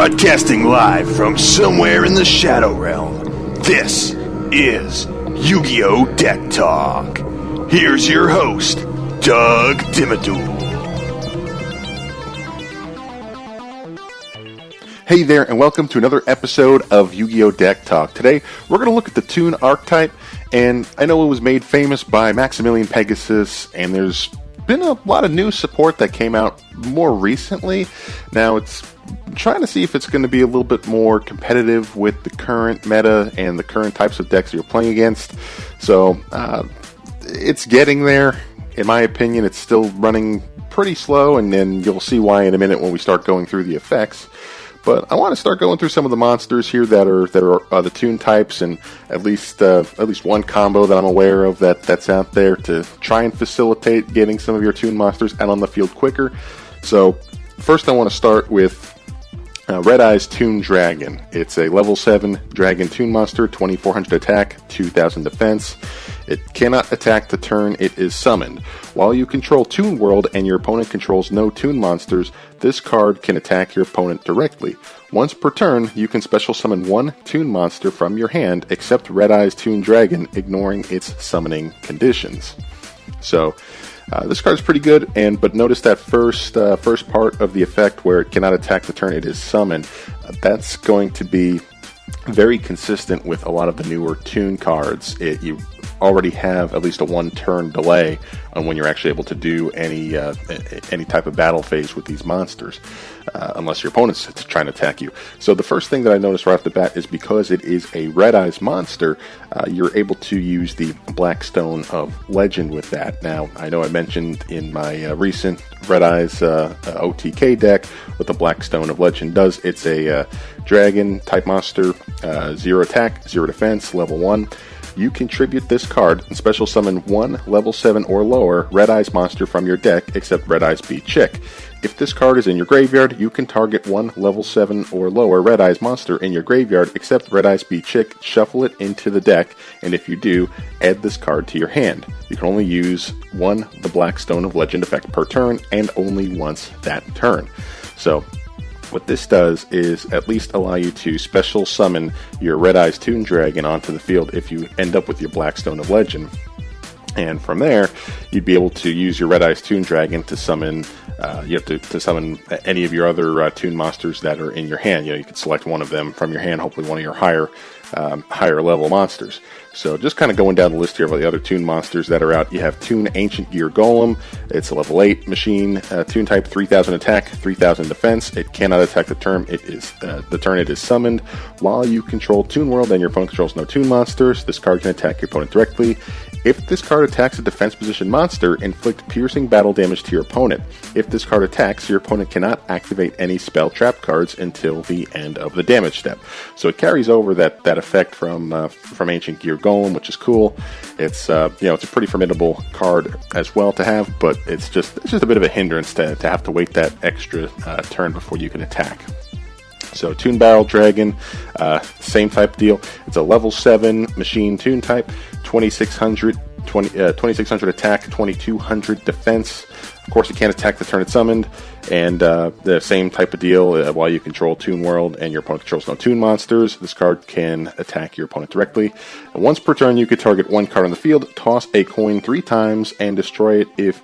Broadcasting live from somewhere in the Shadow Realm, this is YuGiOh Deck Talk. Here's your host, Doug Dimmadul. Hey there, and welcome to another episode of YuGiOh Deck Talk. Today, we're going to look at the Toon archetype, and I know it was made famous by Maximilian Pegasus, and there's been a lot of new support that came out more recently. Now, it's trying to see if it's going to be a little bit more competitive with the current meta and the current types of decks you're playing against. So, it's getting there. In my opinion, it's still running pretty slow, and then you'll see why in a minute when we start going through the effects. But I want to start going through some of the monsters here that are the Toon types, and at least one combo that I'm aware of that's out there to try and facilitate getting some of your Toon monsters out on the field quicker. So first I want to start with Red Eye's Toon Dragon. It's a level 7 Dragon Toon monster, 2400 attack, 2000 defense. It cannot attack the turn it is summoned. While you control Toon World and your opponent controls no Toon monsters, this card can attack your opponent directly. Once per turn, you can special summon one Toon monster from your hand except Red Eye's Toon Dragon, ignoring its summoning conditions. So, this card's pretty good, but notice that first part of the effect where it cannot attack the turn it is summoned. That's going to be very consistent with a lot of the newer Toon cards. You already have at least a one-turn delay on when you're actually able to do any type of battle phase with these monsters, unless your opponent's trying to attack you. So the first thing that I noticed right off the bat is because it is a Red Eyes monster, you're able to use the Blackstone of Legend with that. Now, I know I mentioned in my recent Red Eyes OTK deck what the Blackstone of Legend does. It's a dragon type monster, 0 attack, 0 defense, level 1. You contribute this card and special summon one level 7 or lower Red Eyes monster from your deck except Red Eyes B Chick. If this card is in your graveyard, you can target one level 7 or lower Red Eyes monster in your graveyard except Red Eyes B Chick, shuffle it into the deck, and if you do, add this card to your hand. You can only use one the Blackstone of Legend effect per turn, and only once that turn. So, what this does is at least allow you to special summon your Red Eyes Toon Dragon onto the field if you end up with your Blackstone of Legend. And from there, you'd be able to use your Red Eyes Toon Dragon to summon, you have to summon any of your other Toon monsters that are in your hand. You can select one of them from your hand, hopefully one of your higher level monsters. So just kind of going down the list here of the other Toon monsters that are out, you have Toon Ancient Gear Golem. It's a level 8 machine, Toon type, 3000 attack, 3000 defense. It cannot attack the turn it is summoned. While you control Toon World and your opponent controls no Toon monsters, this card can attack your opponent directly. If this card attacks a defense position monster, inflict piercing battle damage to your opponent. If this card attacks, your opponent cannot activate any spell trap cards until the end of the damage step. So it carries over that effect from Ancient Gear Golem, which is cool. It's it's a pretty formidable card as well to have, but it's just a bit of a hindrance to have to wait that extra turn before you can attack. So Toon Barrel Dragon, same type deal. It's a level 7 machine Toon type, 2600 attack, 2200 defense. Of course, it can't attack the turn it's summoned, and the same type of deal. While you control Toon World and your opponent controls no Toon monsters, this card can attack your opponent directly. And once per turn, you could target one card on the field, toss a coin 3 times, and destroy it if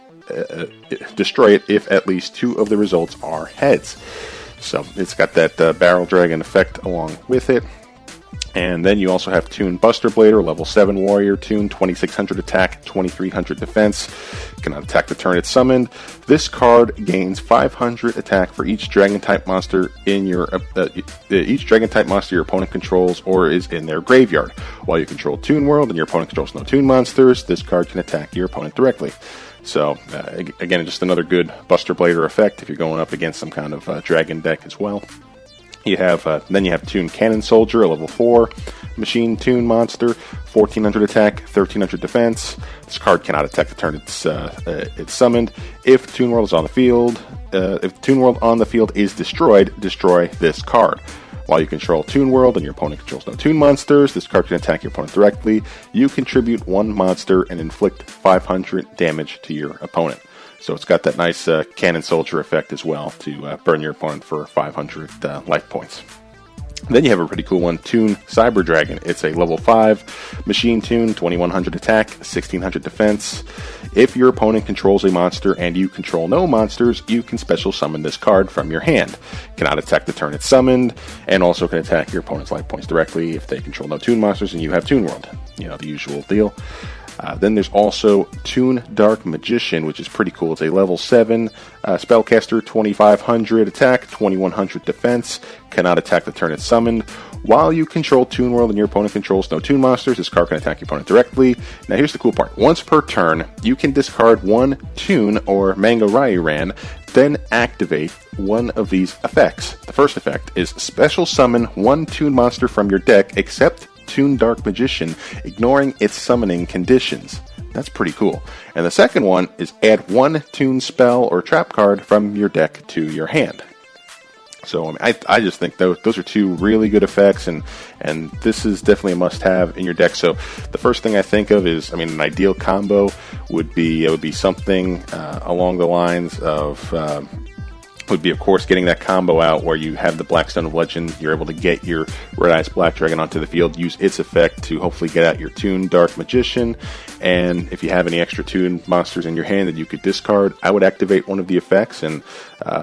at least 2 of the results are heads. So it's got that Barrel Dragon effect along with it. And then you also have Toon Buster Blader, level 7 warrior Toon, 2600 attack, 2300 defense. Cannot attack the turn it's summoned. This card gains 500 attack for each dragon type monster in your opponent controls or is in their graveyard. While you control Toon World and your opponent controls no Toon monsters, this card can attack your opponent directly. So, again, just another good Buster Blader effect if you're going up against some kind of dragon deck as well. Then you have Toon Cannon Soldier, a level 4 machine Toon monster, 1400 attack, 1300 defense. This card cannot attack the turn it's summoned. If Toon World is on the field, if Toon World on the field is destroyed, destroy this card. While you control Toon World and your opponent controls no Toon monsters, this card can attack your opponent directly. You contribute one monster and inflict 500 damage to your opponent. So it's got that nice cannon soldier effect as well to burn your opponent for 500 life points. Then you have a pretty cool one, Toon Cyber Dragon. It's a level 5 machine toon, 2100 attack, 1600 defense. If your opponent controls a monster and you control no monsters, you can special summon this card from your hand. Cannot attack the turn it's summoned, and also can attack your opponent's life points directly if they control no Toon monsters and you have Toon World. You know, the usual deal. Then there's also Toon Dark Magician, which is pretty cool. It's a level 7 spellcaster, 2500 attack, 2100 defense. Cannot attack the turn it's summoned. While you control Toon World and your opponent controls no Toon monsters, this card can attack your opponent directly. Now here's the cool part. Once per turn, you can discard one Toon or Manga Rairan, then activate one of these effects. The first effect is special summon one Toon monster from your deck except Toon Dark Magician, ignoring its summoning conditions. That's pretty cool. And the second one is add one Toon spell or trap card from your deck to your hand. So I just think those are two really good effects, and this is definitely a must-have in your deck. So the first thing I think of is, an ideal combo would be something along the lines of would be, of course, getting that combo out where you have the Blackstone of Legend. You're able to get your Red Eyes Black Dragon onto the field, use its effect to hopefully get out your Toon Dark Magician. And if you have any extra Toon monsters in your hand that you could discard, I would activate one of the effects and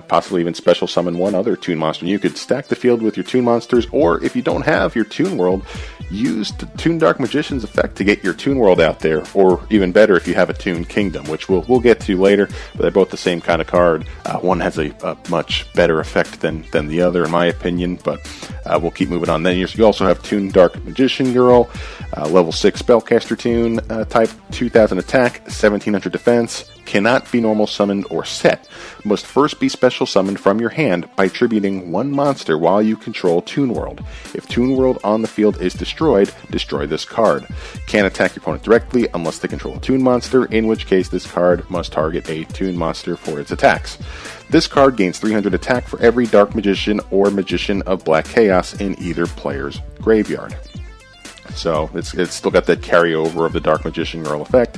possibly even special summon one other Toon monster. And you could stack the field with your Toon monsters, or if you don't have your Toon World, use the Toon Dark Magician's effect to get your Toon World out there, or even better if you have a Toon Kingdom, which we'll get to later, but they're both the same kind of card. One has a much better effect than the other, in my opinion, but we'll keep moving on. Then you also have Toon Dark Magician Girl, level 6 spellcaster Toon, type 2000 attack, 1700 defense, cannot be normal summoned or set. Must first be special summoned from your hand by attributing one monster while you control Toon World. If Toon World on the field is destroyed, destroy this card. Can't attack your opponent directly unless they control a Toon monster, in which case this card must target a Toon monster for its attacks. This card gains 300 attack for every Dark Magician or Magician of Black Chaos in either player's graveyard. So it's still got that carryover of the Dark Magician Girl effect,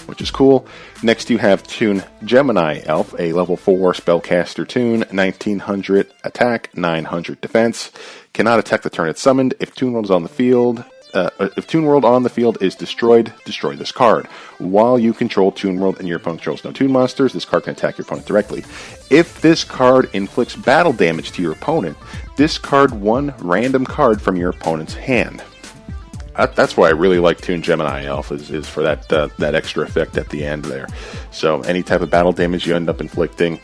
which is cool. Next you have Toon Gemini Elf, a level 4 spellcaster Toon, 1900 attack, 900 defense. Cannot attack the turn it's summoned. If Toon World is on the field, if Toon World on the field is destroyed, destroy this card. While you control Toon World and your opponent controls no Toon monsters, this card can attack your opponent directly. If this card inflicts battle damage to your opponent, discard one random card from your opponent's hand. That's why I really like Toon Gemini Elf, is for that extra effect at the end there. So any type of battle damage you end up inflicting,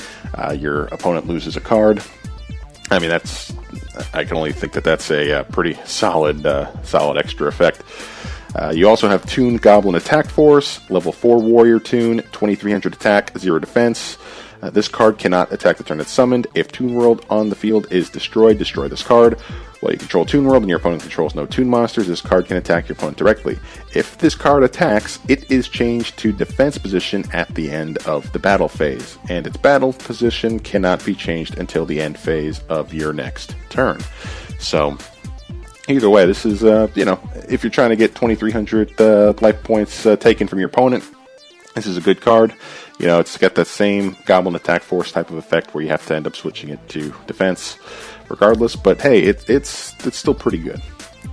your opponent loses a card. I can only think that's a pretty solid extra effect. You also have Toon Goblin Attack Force, level 4 Warrior Toon, 2300 attack, 0 defense. This card cannot attack the turn it's summoned. If Toon World on the field is destroyed, destroy this card. While you control Toon World and your opponent controls no Toon monsters, this card can attack your opponent directly. If this card attacks, it is changed to defense position at the end of the battle phase, and its battle position cannot be changed until the end phase of your next turn. So either way, this is, if you're trying to get 2300 life points taken from your opponent, this is a good card. It's got that same Goblin Attack Force type of effect where you have to end up switching it to defense regardless, but hey, it's still pretty good.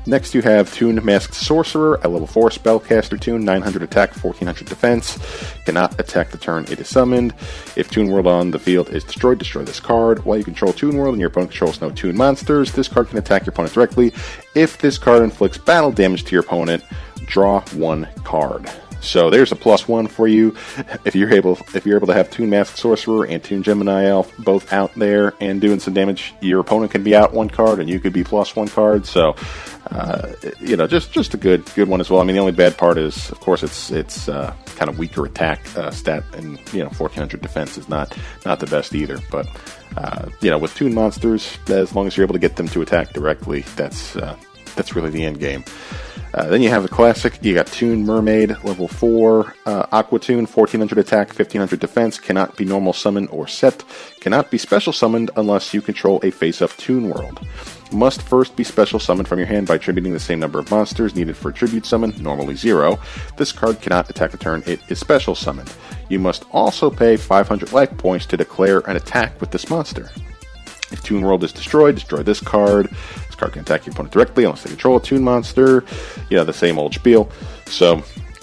Next you have Toon Masked Sorcerer, a level 4 spellcaster Toon, 900 attack, 1400 defense. Cannot attack the turn it is summoned. If Toon World on the field is destroyed, destroy this card. While you control Toon World and your opponent controls no Toon monsters, this card can attack your opponent directly. If this card inflicts battle damage to your opponent, draw one card. So there's a +1 for you if you're able to have Toon Masked Sorcerer and Toon Gemini Elf both out there and doing some damage. Your opponent can be out one card and you could be +1 card. So just a good one as well. The only bad part is, of course, it's kind of weaker attack stat, and 1400 defense is not the best either. But with Toon monsters, as long as you're able to get them to attack directly, that's that's really the end game. Then you have the classic. You got Toon Mermaid, level 4, Aqua Toon, 1400 attack, 1500 defense, cannot be normal summoned or set, cannot be special summoned unless you control a face-up Toon World. Must first be special summoned from your hand by attributing the same number of monsters needed for tribute summon, normally 0. This card cannot attack the turn it is special summoned. You must also pay 500 life points to declare an attack with this monster. If Toon World is destroyed, destroy this card. This card can attack your opponent directly unless they control a Toon monster. The same old spiel.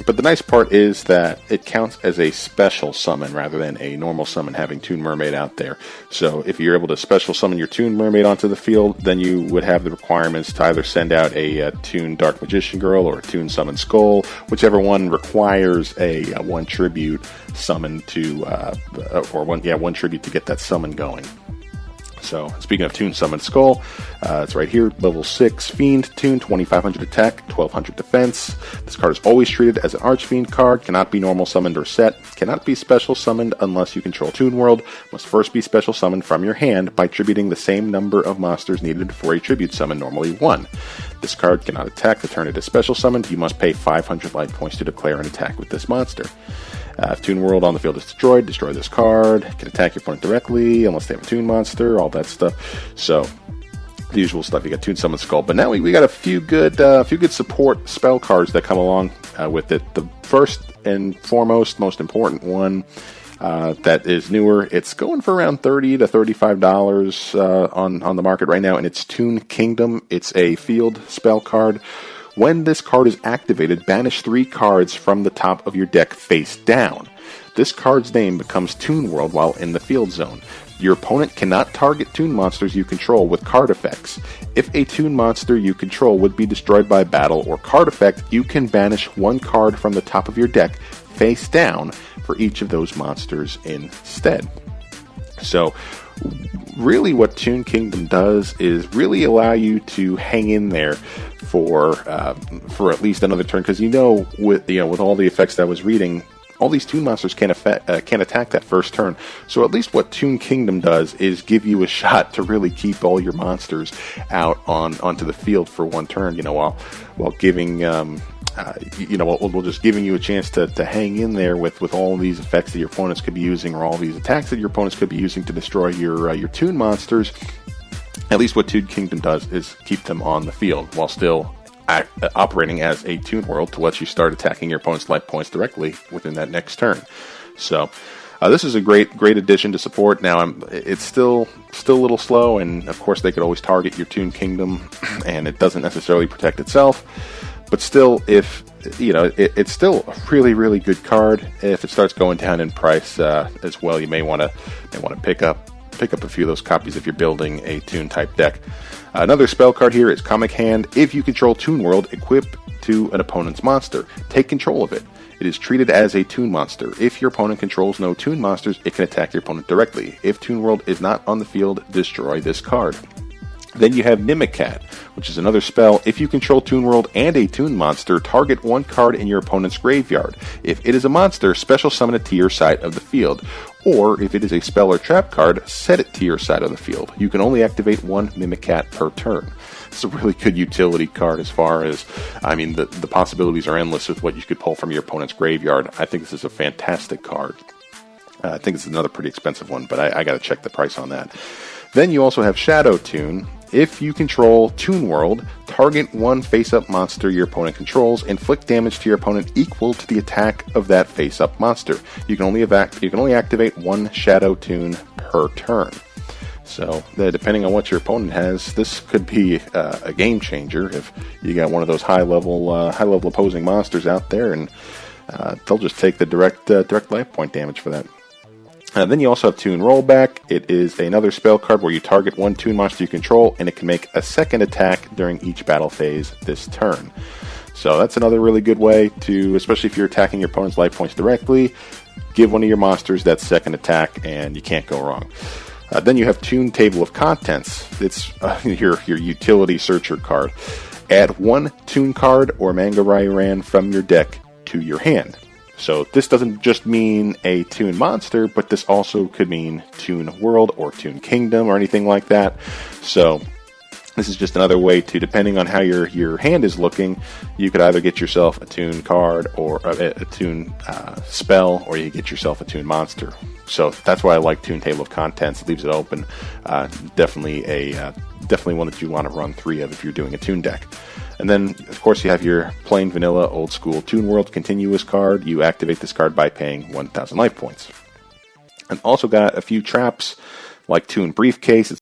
But the nice part is that it counts as a special summon rather than a normal summon having Toon Mermaid out there. So if you're able to special summon your Toon Mermaid onto the field, then you would have the requirements to either send out a Toon Dark Magician Girl or a Toon Summon Skull, whichever one requires a one tribute summon to, one tribute to get that summon going. So, speaking of Toon Summon Skull, it's right here, level 6, Fiend, Toon, 2500 attack, 1200 defense. This card is always treated as an Archfiend card, cannot be normal summoned or set, cannot be special summoned unless you control Toon World, must first be special summoned from your hand by tributing the same number of monsters needed for a tribute summon, normally 1. This card cannot attack the turn it is special summoned, you must pay 500 life points to declare an attack with this monster. If Toon World on the field is destroyed, destroy this card. Can attack your opponent directly unless they have a Toon monster, all that stuff. So, the usual stuff. You got Toon Summon Skull. But now we got a few good support spell cards that come along with it. The first and foremost, most important one that is newer. It's going for around $30 to $35 on the market right now, and it's Toon Kingdom. It's a field spell card. When this card is activated, banish 3 cards from the top of your deck face down. This card's name becomes Toon World while in the field zone. Your opponent cannot target Toon monsters you control with card effects. If a Toon monster you control would be destroyed by battle or card effect, you can banish 1 card from the top of your deck face down for each of those monsters instead. So, really what Toon Kingdom does is really allow you to hang in there for at least another turn, because with all the effects that I was reading, all these Toon monsters can't attack that first turn. So at least what Toon Kingdom does is give you a shot to really keep all your monsters out onto the field for one turn. While giving while just giving you a chance to hang in there with all these effects that your opponents could be using, or all these attacks that your opponents could be using to destroy your Toon monsters. At least what Toon Kingdom does is keep them on the field while still operating as a Toon World to let you start attacking your opponent's life points directly within that next turn. So this is a great addition to support. Now it's still a little slow, and of course they could always target your Toon Kingdom, and it doesn't necessarily protect itself. But still, if it's still a really, really good card. If it starts going down in price as well, you may want to pick up a few of those copies if you're building a Toon type deck. Another spell card here is Comic Hand. If you control Toon World, equip to an opponent's monster. Take control of it. It is treated as a Toon monster. If your opponent controls no Toon monsters, it can attack your opponent directly. If Toon World is not on the field, destroy this card. Then you have Mimicat, which is another spell. If you control Toon World and a Toon monster, target 1 card in your opponent's graveyard. If it is a monster, special summon it to your side of the field. Or if it is a spell or trap card, set it to your side of the field. You can only activate 1 Mimicat per turn. It's a really good utility card as far as, the possibilities are endless with what you could pull from your opponent's graveyard. I think this is a fantastic card. I think it's another pretty expensive one, but I got to check the price on that. Then you also have Shadow Toon. If you control Toon World, target 1 face-up monster your opponent controls, inflict damage to your opponent equal to the attack of that face-up monster. You can only activate 1 Shadow Toon per turn. So, depending on what your opponent has, this could be a game changer if you got one of those high level opposing monsters out there, and they'll just take the direct life point damage for that. Then you also have Toon Rollback. It is another spell card where you target 1 Toon monster you control, and it can make a second attack during each battle phase this turn. So that's another really good way to, especially if you're attacking your opponent's life points directly, give one of your monsters that second attack, and you can't go wrong. Then you have Toon Table of Contents. It's your utility searcher card. Add 1 Toon card or Manga Rairan from your deck to your hand. So this doesn't just mean a Toon monster, but this also could mean Toon World or Toon Kingdom or anything like that. So This is just another way to, depending on how your hand is looking, you could either get yourself a Toon card or a Toon spell, or you get yourself a Toon monster. So that's why I like Toon Table of Contents. It leaves it open. Definitely one that you want to run 3 of if you're doing a Toon deck. And then, of course, you have your plain vanilla old school Toon World Continuous card. You activate this card by paying 1,000 life points. And also got a few traps like Toon Briefcase.